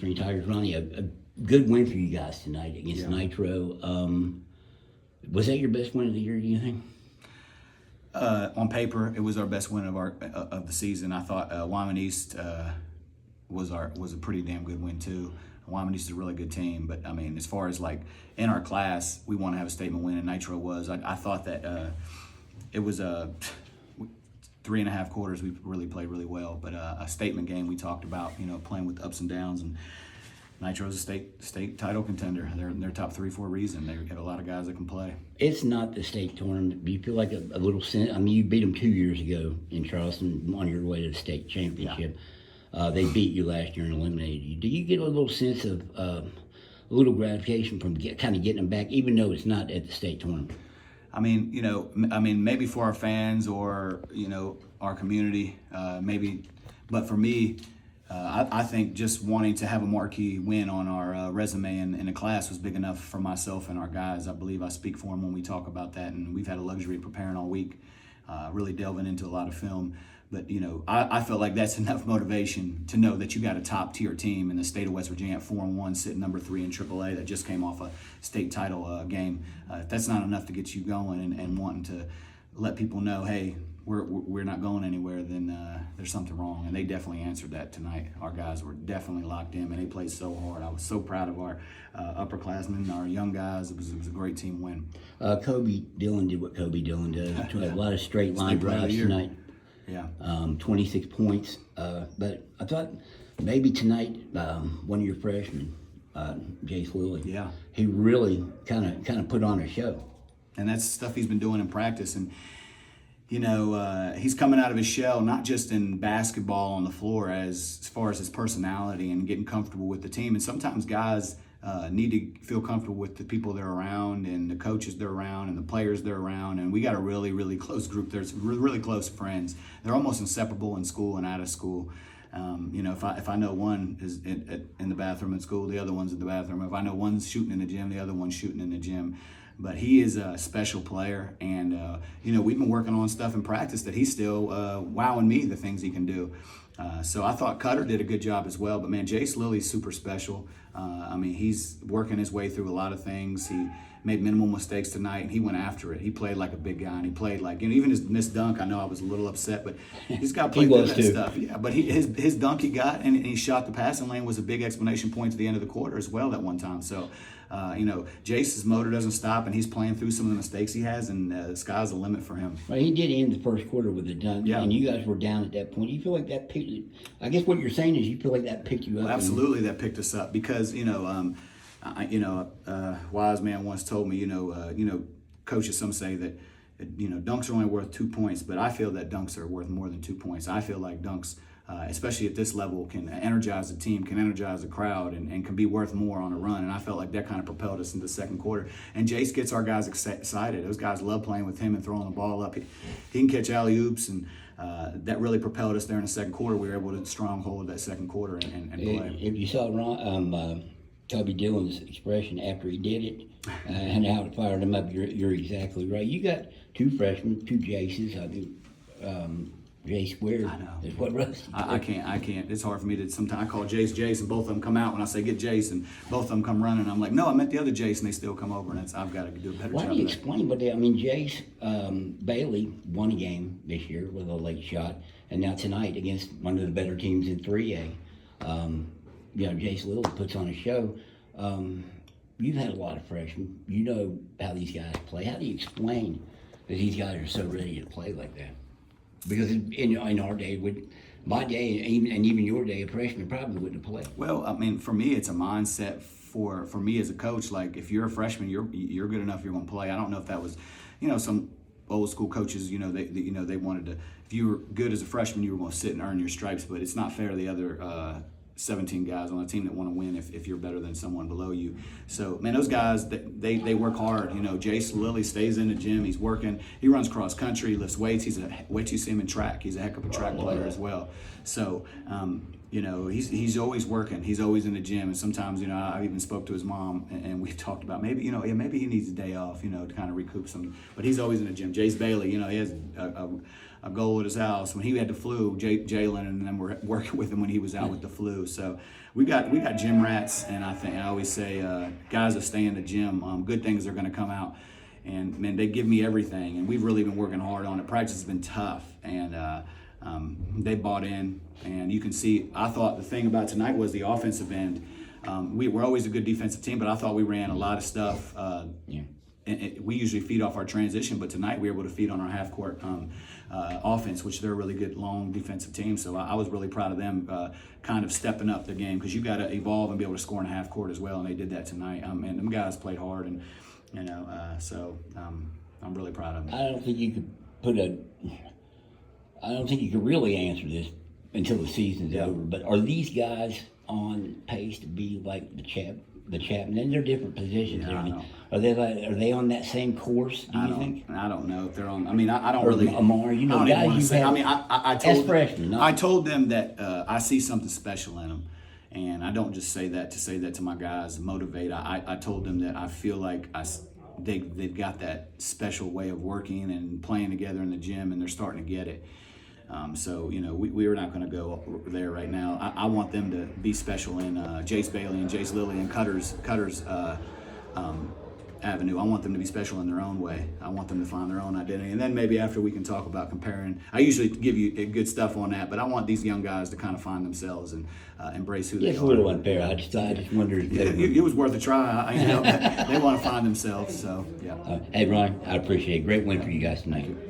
Three Tigers, Ronnie, a good win for you guys tonight against Nitro. Was that your best win of the year, do you think? On paper, it was our best win of the season. I thought Wyman East was a pretty damn good win too. Wyman East is a really good team, but I mean, as far as like in our class, we want to have a statement win, and Nitro was. I thought that it was a 3.5 quarters. We really played really well, but a statement game. We talked about playing with ups and downs, and Nitro's a state title contender. They're top 3 for a reason. They have a lot of guys that can play. It's not the state tournament. Do you feel like a little sense? I mean, you beat them 2 years ago in Charleston on your way to the state championship. Yeah. They beat you last year and eliminated you. Do you get a little sense of a little gratification from kind of getting them back, even though it's not at the state tournament? I mean, maybe for our fans or our community, maybe, but for me. I think just wanting to have a marquee win on our resume in the class was big enough for myself and our guys. I believe I speak for them when we talk about that, and we've had a luxury of preparing all week, really delving into a lot of film. But, I felt like that's enough motivation to know that you got a top-tier team in the state of West Virginia at 4-1, sitting number 3 in AAA that just came off a state title game. If that's not enough to get you going and wanting to let people know, hey, we're not going anywhere, then there's something wrong. And they definitely answered that tonight. Our guys were definitely locked in, and they played so hard. I was so proud of our upperclassmen, our young guys. It was a great team win. Kobe Dillon did what Kobe Dillon does. A lot of straight line drives tonight. Yeah. 26 points. But I thought maybe tonight one of your freshmen, Jace Lilly, he really kind of put on a show. And that's stuff he's been doing in practice. And he's coming out of his shell, not just in basketball on the floor, as far as his personality and getting comfortable with the team. And sometimes guys need to feel comfortable with the people they're around and the coaches they're around and the players they're around. And we got a really, really close group. There's really close friends. They're almost inseparable in school and out of school. If I know one is in the bathroom at school, the other one's in the bathroom. If I know one's shooting in the gym, the other one's shooting in the gym. But he is a special player, and we've been working on stuff in practice that he's still wowing me, the things he can do. So I thought Cutter did a good job as well. But man, Jace Lilly's super special. He's working his way through a lot of things. He made minimal mistakes tonight, and he went after it. He played like a big guy, and he played like even his missed dunk. I know I was a little upset, but he's got to play through that stuff. Yeah, but his dunk he got, and he shot the passing lane was a big explanation point to the end of the quarter as well that one time. So. Jace's motor doesn't stop, and he's playing through some of the mistakes he has, and the sky's the limit for him. Well, he did end the first quarter with a dunk, and you guys were down at that point. You feel like that picked? I guess what you're saying is you feel like that picked you up. Well, absolutely, that picked us up because wise man once told me, coaches some say that dunks are only worth 2 points, but I feel that dunks are worth more than 2 points. I feel like dunks. Especially at this level, can energize the team, can energize the crowd, and can be worth more on a run. And I felt like that kind of propelled us into the second quarter. And Jace gets our guys excited. Those guys love playing with him and throwing the ball up. He can catch alley-oops, and that really propelled us there in the second quarter. We were able to stronghold that second quarter and play. If you saw Kobe Dillon's expression after he did it and how it fired him up, you're exactly right. You got 2 freshmen, 2 Jaces. I think Jace weird. I know. Is what Rusty did. I can't. It's hard for me to sometimes I call Jace, and both of them come out when I say get Jace, and both of them come running. I'm like, no, I meant the other Jace, and they still come over, and I've got to do a better job. Why do you explain what they? I mean, Jace Bailey won a game this year with a late shot, and now tonight against one of the better teams in 3A, Jace Lilly puts on a show. You've had a lot of freshmen. You know how these guys play. How do you explain that these guys are so ready to play like that? Because in our day, my day, and even your day, a freshman probably wouldn't have played. Well, I mean, for me, it's a mindset for me as a coach. Like, if you're a freshman, you're good enough, you're going to play. I don't know if that was, some old school coaches, they wanted to. If you were good as a freshman, you were going to sit and earn your stripes. But it's not fair to the other 17 guys on a team that want to win if you're better than someone below you. So, man, those guys, they work hard. Jace Lilly stays in the gym. He's working. He runs cross country, lifts weights. Wait till you see him in track. He's a heck of a track player as well. So, he's always working. He's always in the gym. And sometimes, I even spoke to his mom, and we've talked about maybe he needs a day off, to kind of recoup some. But he's always in the gym. Jace Bailey, he has a goal at his house. When he had the flu, Jalen and them were working with him when he was out with the flu. So we got gym rats, and I always say guys that stay in the gym, good things are going to come out. And man, they give me everything, and we've really been working hard on it. Practice has been tough, and they bought in. And you can see, I thought the thing about tonight was the offensive end. We're always a good defensive team, but I thought we ran a lot of stuff. We usually feed off our transition, but tonight we were able to feed on our half-court offense, which they're a really good long defensive team. So I was really proud of them kind of stepping up the game, because you got to evolve and be able to score in a half-court as well, and they did that tonight. And them guys played hard, and I'm really proud of them. I don't think you could really answer this until the season's over. But are these guys on pace to be like the Chapman? And they're different positions. Yeah, Are they on that same course? Do you think? I don't know if they're on. I mean, I don't Or really. Amar, you know, I don't even guys want to you've say. had I mean, I told as freshmen. I told them that I see something special in them, and I don't just say that to my guys motivate. I told them that I feel like they've got that special way of working and playing together in the gym, and they're starting to get it. So, we are not going to go there right now. I want them to be special in Jace Bailey and Jace Lilly and Cutter's avenue. I want them to be special in their own way. I want them to find their own identity. And then maybe after we can talk about comparing. I usually give you good stuff on that, but I want these young guys to kind of find themselves and embrace who they are. It's a little unfair. I just wondered. It was worth a try. They want to find themselves. So, yeah. Hey, Ron, I appreciate it. Great win for you guys tonight. Thank you.